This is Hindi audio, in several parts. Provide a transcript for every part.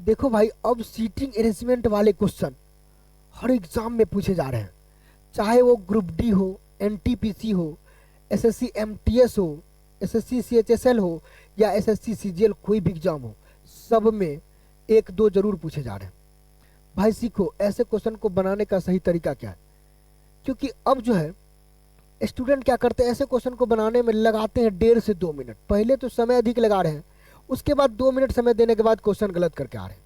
देखो भाई, अब सीटिंग अरेंजमेंट वाले क्वेश्चन हर एग्जाम में पूछे जा रहे हैं, चाहे वो ग्रुप डी हो, एनटीपीसी हो, एसएससी एमटीएस हो, एसएससी सीएचएसएल हो या एसएससी सीजीएल, कोई भी एग्जाम हो, सब में एक दो जरूर पूछे जा रहे हैं। भाई सीखो ऐसे क्वेश्चन को बनाने का सही तरीका क्या है, क्योंकि अब जो है स्टूडेंट क्या करते हैं, ऐसे क्वेश्चन को बनाने में लगाते हैं 1.5 से 2 मिनट। पहले तो समय अधिक लगा रहे हैं, उसके बाद 2 मिनट समय देने के बाद क्वेश्चन गलत करके आ रहे हैं।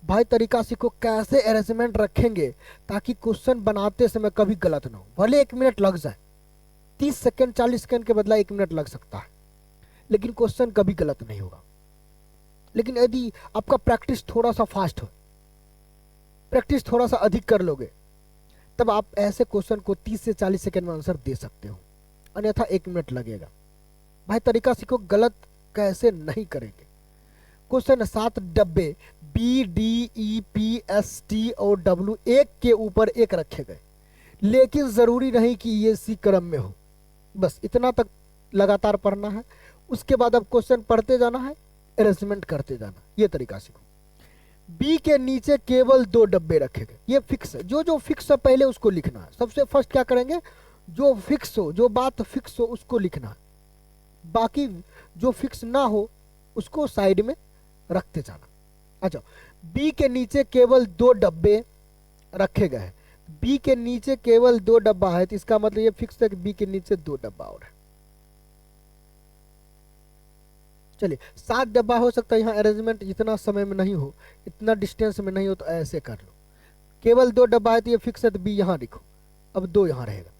भाई तरीका सीखो, कैसे अरेंजमेंट रखेंगे ताकि क्वेश्चन बनाते समय कभी गलत ना हो। भले 1 मिनट लग जाए, 30 सेकंड 40 सेकंड के बदला 1 मिनट लग सकता है, लेकिन क्वेश्चन कभी गलत नहीं होगा। लेकिन यदि आपका प्रैक्टिस थोड़ा सा फास्ट हो, प्रैक्टिस थोड़ा सा अधिक कर लोगे, तब आप ऐसे क्वेश्चन को 30 से 40 सेकंड में आंसर दे सकते हो, अन्यथा 1 मिनट लगेगा। भाई तरीका सीखो, गलत कैसे नहीं करेंगे। क्वेश्चन 7 डब्बे B D E P S T और डब्ल्यू एक के ऊपर एक रखे गए, लेकिन जरूरी नहीं कि ये सी क्रम में हो। बस इतना तक लगातार पढ़ना है, उसके बाद अब क्वेश्चन पढ़ते जाना है, अरेंजमेंट करते जाना। ये तरीका सीखो। बी के नीचे केवल 2 डब्बे रखे गए, ये फिक्स है। जो जो फिक्स है पहले उसको लिखना है। सबसे फर्स्ट क्या करेंगे, जो फिक्स हो, जो बात फिक्स हो उसको लिखना है, बाकी जो फिक्स ना हो उसको साइड में रखते जाना। अच्छा, बी के नीचे केवल 2 डब्बे रखे गए हैं। बी के नीचे केवल 2 डब्बा है, तो इसका मतलब ये फिक्स है कि बी के नीचे 2 डब्बा और है। चलिए 7 डब्बा हो सकता है, यहाँ अरेंजमेंट इतना समय में नहीं हो, इतना डिस्टेंस में नहीं हो, तो ऐसे कर लो। केवल 2 डब्बा है तो ये फिक्स है, तो बी यहाँ लिखो। अब 2 यहाँ रहेगा,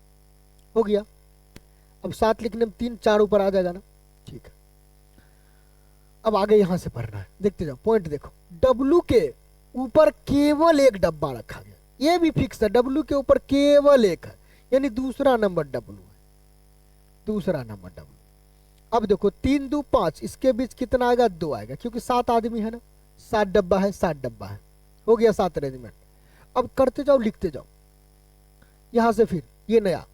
हो गया। अब 7 लिखने में 3 4 ऊपर आ जाएगा ना, ठीक है। अब आगे यहां से पढ़ना है, देखते जाओ। पॉइंट देखो, डब्लू के ऊपर केवल 1 डब्बा रखा गया, ये भी फिक्स है। डब्लू के ऊपर केवल 1 है, यानी दूसरा नंबर डब्लू है, दूसरा नंबर डब्लू। अब देखो 3 2 5, इसके बीच कितना आएगा, 2 आएगा, क्योंकि 7 आदमी है ना, 7 डब्बा है, 7 डब्बा है, हो गया 7 अरेंजमेंट। अब करते जाओ, लिखते जाओ यहां से। फिर ये नया,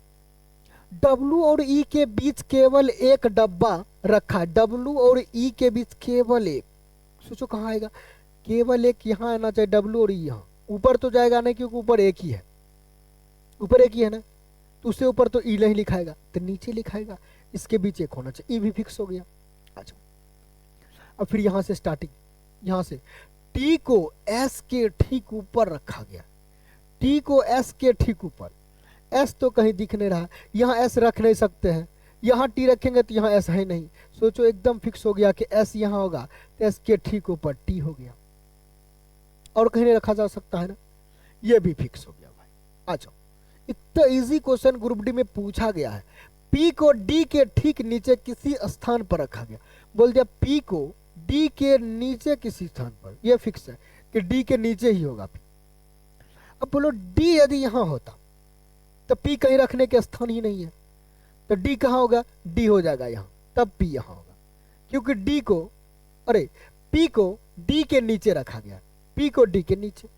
डब्लू और ई के बीच केवल 1 डब्बा रखा है। डब्लू और ई के बीच केवल 1, सोचो कहाँ आएगा, केवल 1 यहाँ आना चाहिए। डब्लू और ई यहाँ, ऊपर तो जाएगा नहीं क्योंकि ऊपर 1 ही है, ऊपर 1 ही है ना, तो उससे ऊपर तो ई नहीं लिखाएगा, तो नीचे लिखाएगा। इसके बीच 1 होना चाहिए, ई भी फिक्स हो गया। अच्छा, अब फिर यहां से स्टार्टिंग, यहां से टी को एस के ठीक ऊपर रखा गया। टी को एस के ठीक ऊपर, एस तो कहीं दिख नहीं रहा, यहाँ एस रख नहीं सकते हैं, यहाँ टी रखेंगे तो यहाँ एस है नहीं। सोचो एकदम फिक्स हो गया कि एस यहाँ होगा, तो एस के ठीक ऊपर टी हो गया, और कहीं नहीं रखा जा सकता है ना, ये भी फिक्स हो गया भाई। आ जाओ, इतना इजी क्वेश्चन ग्रुप डी में पूछा गया है। पी को डी के ठीक नीचे किसी स्थान पर रखा गया, बोल दिया पी को डी के नीचे किसी स्थान पर, यह फिक्स है कि डी के नीचे ही होगा पी। अब बोलो डी यदि यहां होता तो पी कहीं रखने के स्थान ही नहीं है, तो डी कहां होगा, डी हो जाएगा यहां, तब पी यहां होगा, क्योंकि डी को, अरे पी को डी के नीचे रखा गया, पी को डी के नीचे,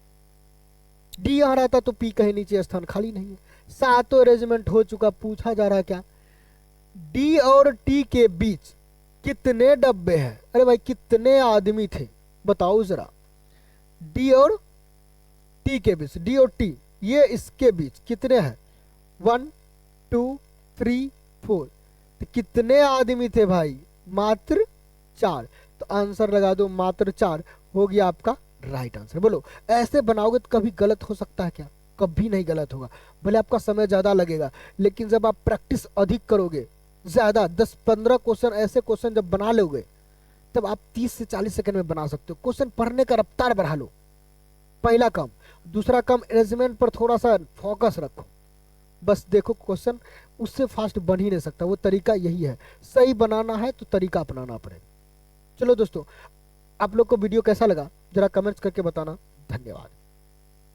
डी यहां रहता तो पी कहीं नीचे स्थान खाली नहीं है। 7 अरेंजमेंट हो चुका, पूछा जा रहा है क्या, डी और टी के बीच कितने डब्बे हैं। अरे भाई कितने आदमी थे बताओ जरा, डी और टी के बीच, डी और टी ये इसके बीच कितने हैं, 1 2 3 4, तो कितने आदमी थे भाई, मात्र 4। तो आंसर लगा दो मात्र 4, हो गया आपका राइट आंसर। बोलो ऐसे बनाओगे तो कभी गलत हो सकता है क्या, कभी नहीं गलत होगा। भले आपका समय ज्यादा लगेगा, लेकिन जब आप प्रैक्टिस अधिक करोगे, ज्यादा 10-15 क्वेश्चन, ऐसे क्वेश्चन जब बना लोगे, तब आप 30 से 40 सेकंड में बना सकते हो। क्वेश्चन पढ़ने का रफ्तार बढ़ा लो, पहला काम। दूसरा काम, अरेंजमेंट पर थोड़ा सा फोकस रखो। बस देखो क्वेश्चन उससे फास्ट बन ही नहीं सकता, वो तरीका यही है। सही बनाना है तो तरीका अपनाना पड़ेगा। चलो दोस्तों, आप लोग को वीडियो कैसा लगा जरा कमेंट्स करके बताना। धन्यवाद।